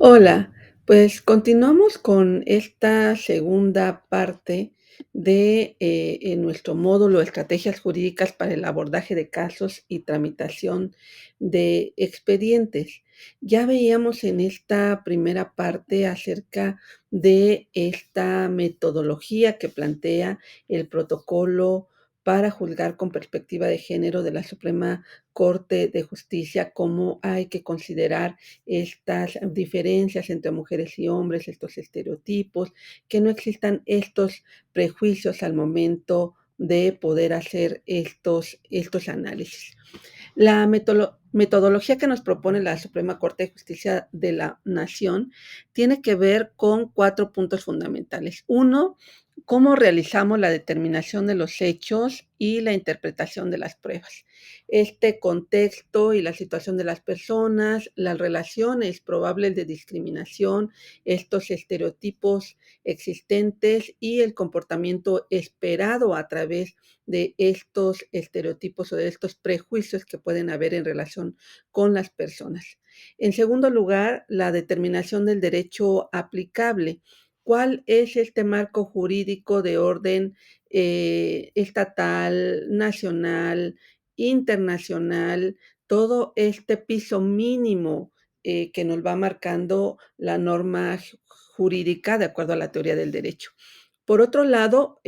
Hola, pues continuamos con esta segunda parte de en nuestro módulo Estrategias Jurídicas para el abordaje de casos y tramitación de expedientes. Ya veíamos en esta primera parte acerca de esta metodología que plantea el protocolo para juzgar con perspectiva de género de la Suprema Corte de Justicia, cómo hay que considerar estas diferencias entre mujeres y hombres, estos estereotipos, que no existan estos prejuicios al momento de poder hacer estos análisis. La metodología que nos propone la Suprema Corte de Justicia de la Nación tiene que ver con cuatro puntos fundamentales. Uno, cómo realizamos la determinación de los hechos y la interpretación de las pruebas. Este contexto y la situación de las personas, las relaciones probables de discriminación, estos estereotipos existentes y el comportamiento esperado a través de estos estereotipos o de estos prejuicios que pueden haber en relación con las personas. En segundo lugar, la determinación del derecho aplicable. ¿Cuál es este marco jurídico de orden estatal, nacional, internacional? Todo este piso mínimo que nos va marcando la norma jurídica de acuerdo a la teoría del derecho. Por otro lado,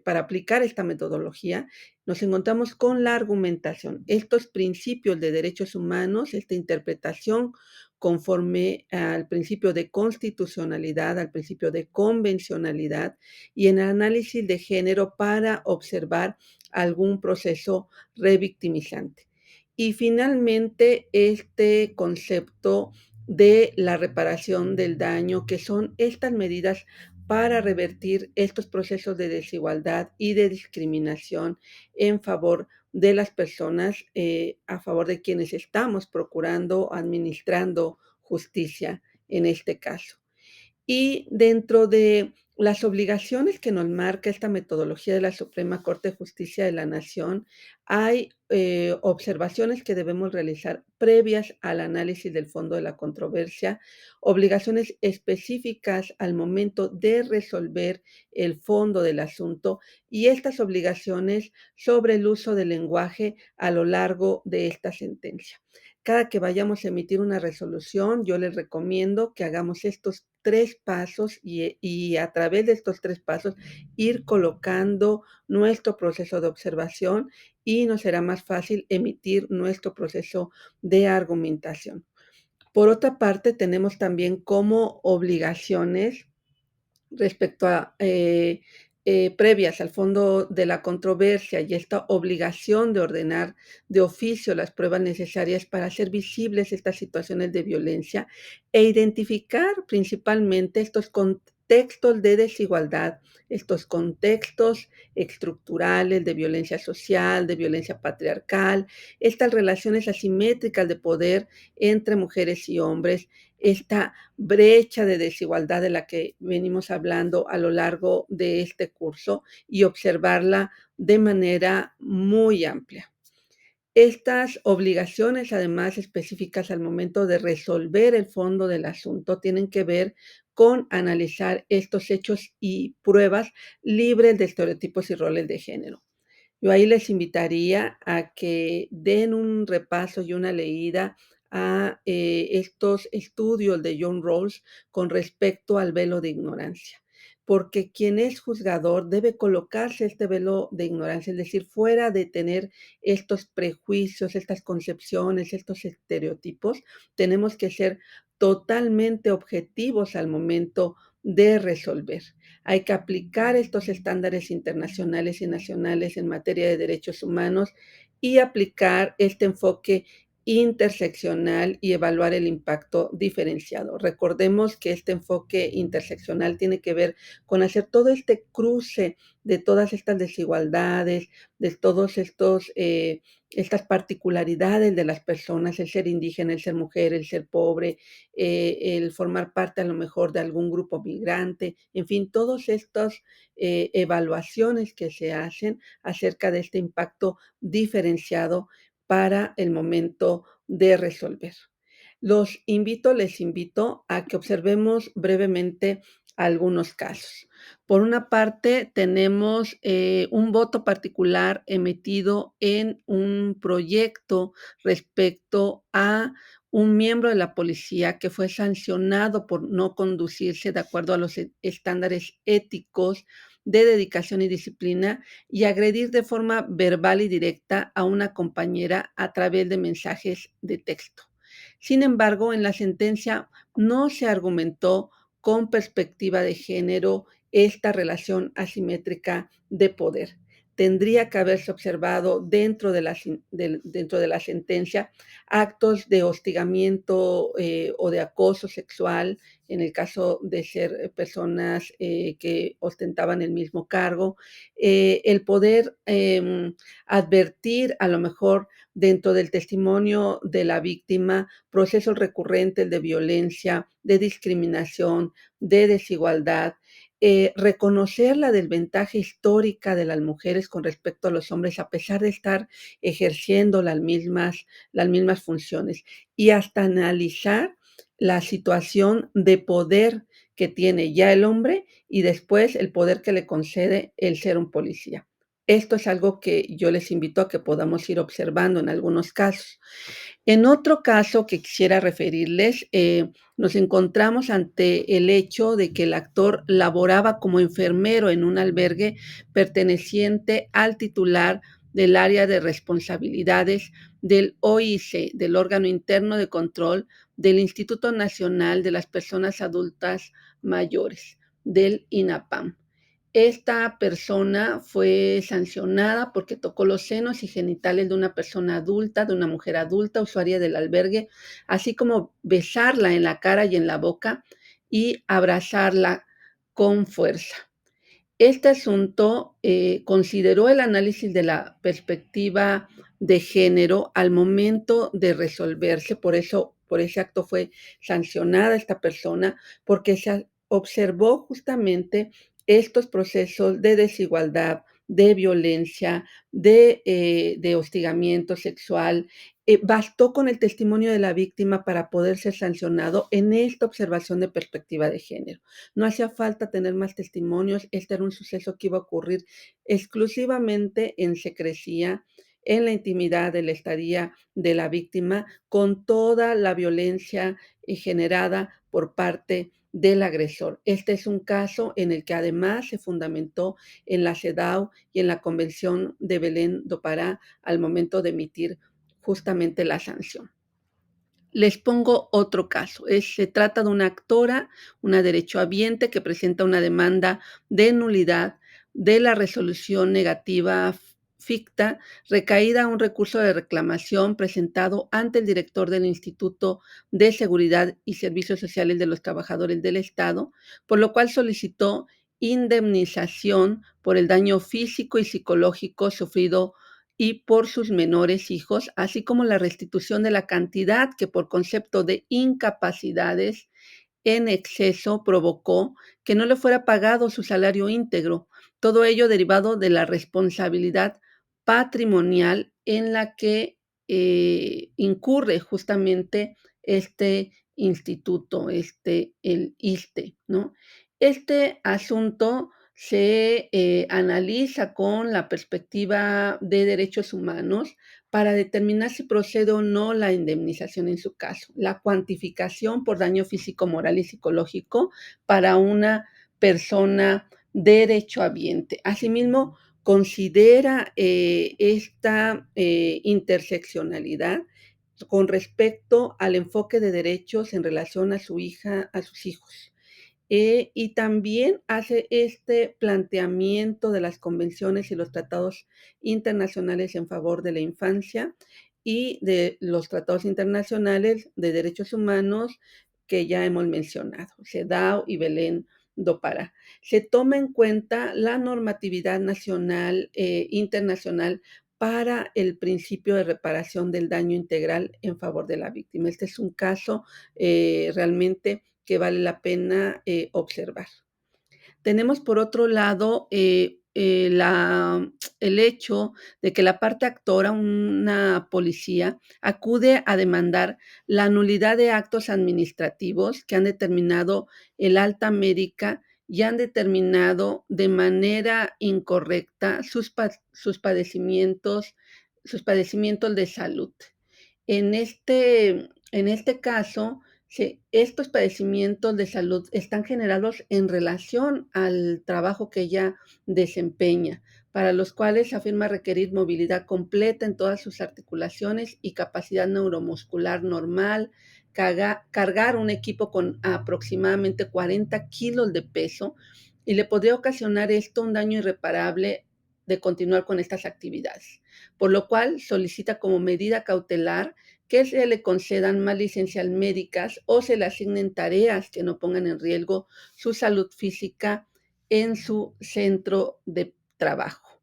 para aplicar esta metodología, nos encontramos con la argumentación. Estos principios de derechos humanos, esta interpretación conforme al principio de constitucionalidad, al principio de convencionalidad y en análisis de género para observar algún proceso revictimizante. Y finalmente, este concepto de la reparación del daño, que son estas medidas para revertir estos procesos de desigualdad y de discriminación en favor de las personas, a favor de quienes estamos procurando, administrando justicia en este caso. Y dentro de las obligaciones que nos marca esta metodología de la Suprema Corte de Justicia de la Nación, hay observaciones que debemos realizar previas al análisis del fondo de la controversia, obligaciones específicas al momento de resolver el fondo del asunto y estas obligaciones sobre el uso del lenguaje a lo largo de esta sentencia. Cada que vayamos a emitir una resolución, yo les recomiendo que hagamos estos tres pasos y a través de estos tres pasos ir colocando nuestro proceso de observación y nos será más fácil emitir nuestro proceso de argumentación. Por otra parte, tenemos también como obligaciones respecto a previas al fondo de la controversia y esta obligación de ordenar de oficio las pruebas necesarias para hacer visibles estas situaciones de violencia e identificar principalmente estos contextos de desigualdad, estos contextos estructurales de violencia social, de violencia patriarcal, estas relaciones asimétricas de poder entre mujeres y hombres, esta brecha de desigualdad de la que venimos hablando a lo largo de este curso y observarla de manera muy amplia. Estas obligaciones, además específicas al momento de resolver el fondo del asunto, tienen que ver con analizar estos hechos y pruebas libres de estereotipos y roles de género. Yo ahí les invitaría a que den un repaso y una leída a estos estudios de John Rawls con respecto al velo de ignorancia, porque quien es juzgador debe colocarse este velo de ignorancia, es decir, fuera de tener estos prejuicios, estas concepciones, estos estereotipos, tenemos que ser totalmente objetivos al momento de resolver. Hay que aplicar estos estándares internacionales y nacionales en materia de derechos humanos y aplicar este enfoque interseccional y evaluar el impacto diferenciado. Recordemos que este enfoque interseccional tiene que ver con hacer todo este cruce de todas estas desigualdades, de todos estos estas particularidades de las personas, el ser indígena, el ser mujer, el ser pobre, el formar parte a lo mejor de algún grupo migrante, en fin, todas estas evaluaciones que se hacen acerca de este impacto diferenciado para el momento de resolver. Les invito a que observemos brevemente algunos casos. Por una parte, tenemos un voto particular emitido en un proyecto respecto a un miembro de la policía que fue sancionado por no conducirse de acuerdo a los estándares éticos de dedicación y disciplina y agredir de forma verbal y directa a una compañera a través de mensajes de texto. Sin embargo, en la sentencia no se argumentó con perspectiva de género esta relación asimétrica de poder. Tendría que haberse observado dentro de la sentencia actos de hostigamiento o de acoso sexual en el caso de ser personas que ostentaban el mismo cargo, el poder advertir a lo mejor dentro del testimonio de la víctima procesos recurrentes de violencia, de discriminación, de desigualdad, reconocer la desventaja histórica de las mujeres con respecto a los hombres, a pesar de estar ejerciendo las mismas funciones, y hasta analizar la situación de poder que tiene ya el hombre y después el poder que le concede el ser un policía. Esto es algo que yo les invito a que podamos ir observando en algunos casos. En otro caso que quisiera referirles, nos encontramos ante el hecho de que el actor laboraba como enfermero en un albergue perteneciente al titular del área de responsabilidades del OIC, del órgano interno de control del Instituto Nacional de las Personas Adultas Mayores, del INAPAM. Esta persona fue sancionada porque tocó los senos y genitales de una persona adulta, de una mujer adulta, usuaria del albergue, así como besarla en la cara y en la boca y abrazarla con fuerza. Este asunto consideró el análisis de la perspectiva de género al momento de resolverse, por ese acto fue sancionada esta persona, porque se observó justamente estos procesos de desigualdad, de violencia, de hostigamiento sexual. Bastó con el testimonio de la víctima para poder ser sancionado en esta observación de perspectiva de género. No hacía falta tener más testimonios, este era un suceso que iba a ocurrir exclusivamente en secrecía, en la intimidad de la estadía de la víctima, con toda la violencia generada por parte del agresor. Este es un caso en el que además se fundamentó en la CEDAW y en la Convención de Belén do Pará al momento de emitir justamente la sanción. Les pongo otro caso. Se trata de una actora, una derechohabiente que presenta una demanda de nulidad de la resolución negativa ficta recaída a un recurso de reclamación presentado ante el director del Instituto de Seguridad y Servicios Sociales de los Trabajadores del Estado, por lo cual solicitó indemnización por el daño físico y psicológico sufrido y por sus menores hijos, así como la restitución de la cantidad que por concepto de incapacidades en exceso provocó que no le fuera pagado su salario íntegro, todo ello derivado de la responsabilidad patrimonial en la que incurre justamente este instituto, el ISSSTE, ¿no? Este asunto se analiza con la perspectiva de derechos humanos para determinar si procede o no la indemnización en su caso, la cuantificación por daño físico, moral y psicológico para una persona derechohabiente. Asimismo, considera esta interseccionalidad con respecto al enfoque de derechos en relación a su hija, a sus hijos. Y también hace este planteamiento de las convenciones y los tratados internacionales en favor de la infancia y de los tratados internacionales de derechos humanos que ya hemos mencionado, CEDAW y Belén do Pará. Se toma en cuenta la normatividad nacional e internacional para el principio de reparación del daño integral en favor de la víctima. Este es un caso realmente que vale la pena observar. Tenemos por otro lado el hecho de que la parte actora, una policía, acude a demandar la nulidad de actos administrativos que han determinado el alta médica y han determinado de manera incorrecta sus padecimientos de salud. En este caso, estos padecimientos de salud están generados en relación al trabajo que ella desempeña, para los cuales afirma requerir movilidad completa en todas sus articulaciones y capacidad neuromuscular normal, cargar un equipo con aproximadamente 40 kilos de peso, y le podría ocasionar esto un daño irreparable de continuar con estas actividades, por lo cual solicita como medida cautelar que se le concedan más licencias médicas o se le asignen tareas que no pongan en riesgo su salud física en su centro de trabajo.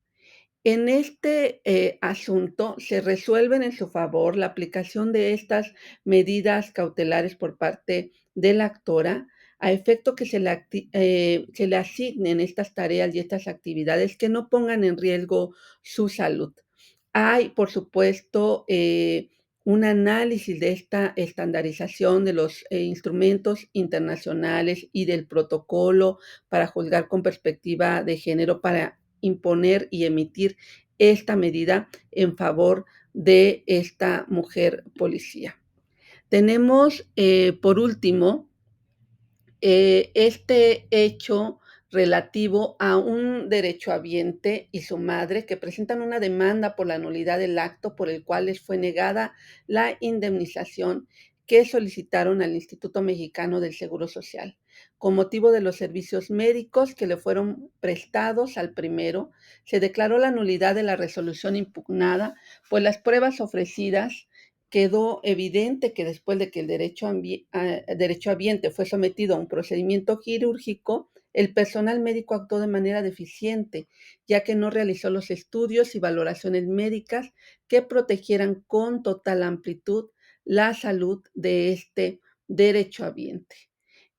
En este asunto se resuelven en su favor la aplicación de estas medidas cautelares por parte de la actora, a efecto que se le asignen estas tareas y estas actividades que no pongan en riesgo su salud. Hay, por supuesto, un análisis de esta estandarización de los instrumentos internacionales y del protocolo para juzgar con perspectiva de género, para imponer y emitir esta medida en favor de esta mujer policía. Tenemos, por último, este hecho relativo a un derechohabiente y su madre, que presentan una demanda por la nulidad del acto por el cual les fue negada la indemnización que solicitaron al Instituto Mexicano del Seguro Social, con motivo de los servicios médicos que le fueron prestados al primero. Se declaró la nulidad de la resolución impugnada, pues las pruebas ofrecidas, quedó evidente que después de que el derechohabiente fue sometido a un procedimiento quirúrgico, el personal médico actuó de manera deficiente, ya que no realizó los estudios y valoraciones médicas que protegieran con total amplitud la salud de este derechohabiente.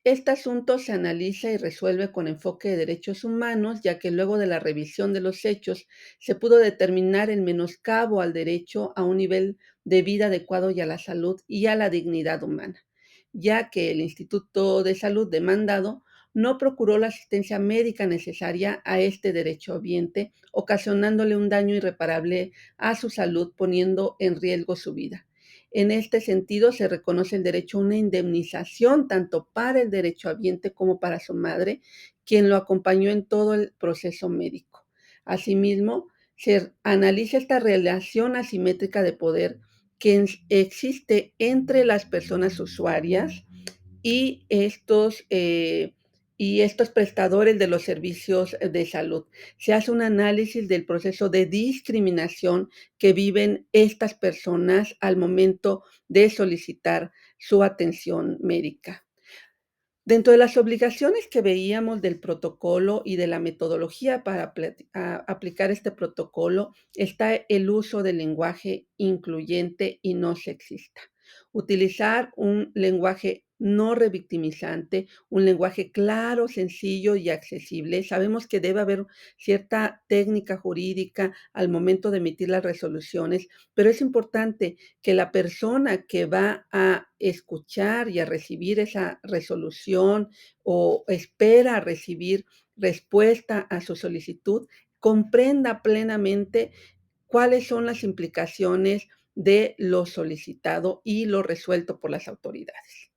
Este asunto se analiza y resuelve con enfoque de derechos humanos, ya que luego de la revisión de los hechos se pudo determinar el menoscabo al derecho a un nivel de vida adecuado y a la salud y a la dignidad humana, ya que el Instituto de Salud demandado no procuró la asistencia médica necesaria a este derechohabiente, ocasionándole un daño irreparable a su salud, poniendo en riesgo su vida. En este sentido, se reconoce el derecho a una indemnización tanto para el derechohabiente como para su madre, quien lo acompañó en todo el proceso médico. Asimismo, se analiza esta relación asimétrica de poder que existe entre las personas usuarias y estos prestadores de los servicios de salud. Se hace un análisis del proceso de discriminación que viven estas personas al momento de solicitar su atención médica. Dentro de las obligaciones que veíamos del protocolo y de la metodología para aplicar este protocolo está el uso del lenguaje incluyente y no sexista. Utilizar un lenguaje no revictimizante, un lenguaje claro, sencillo y accesible. Sabemos que debe haber cierta técnica jurídica al momento de emitir las resoluciones, pero es importante que la persona que va a escuchar y a recibir esa resolución o espera recibir respuesta a su solicitud, comprenda plenamente cuáles son las implicaciones de lo solicitado y lo resuelto por las autoridades.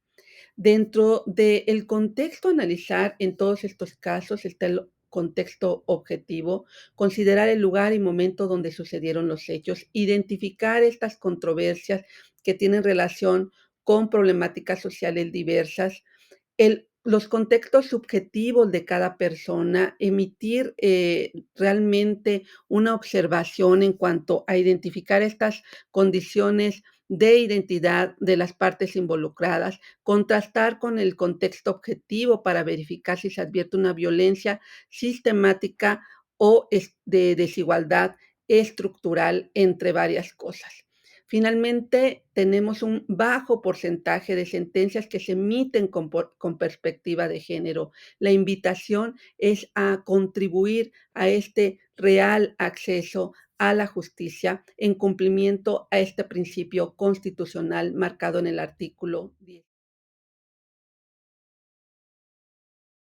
Dentro del contexto a analizar en todos estos casos está el contexto objetivo, considerar el lugar y momento donde sucedieron los hechos, identificar estas controversias que tienen relación con problemáticas sociales diversas, los contextos subjetivos de cada persona, emitir realmente una observación en cuanto a identificar estas condiciones de identidad de las partes involucradas, contrastar con el contexto objetivo para verificar si se advierte una violencia sistemática o de desigualdad estructural entre varias cosas. Finalmente, tenemos un bajo porcentaje de sentencias que se emiten con perspectiva de género. La invitación es a contribuir a este real acceso a la justicia en cumplimiento a este principio constitucional marcado en el artículo 10.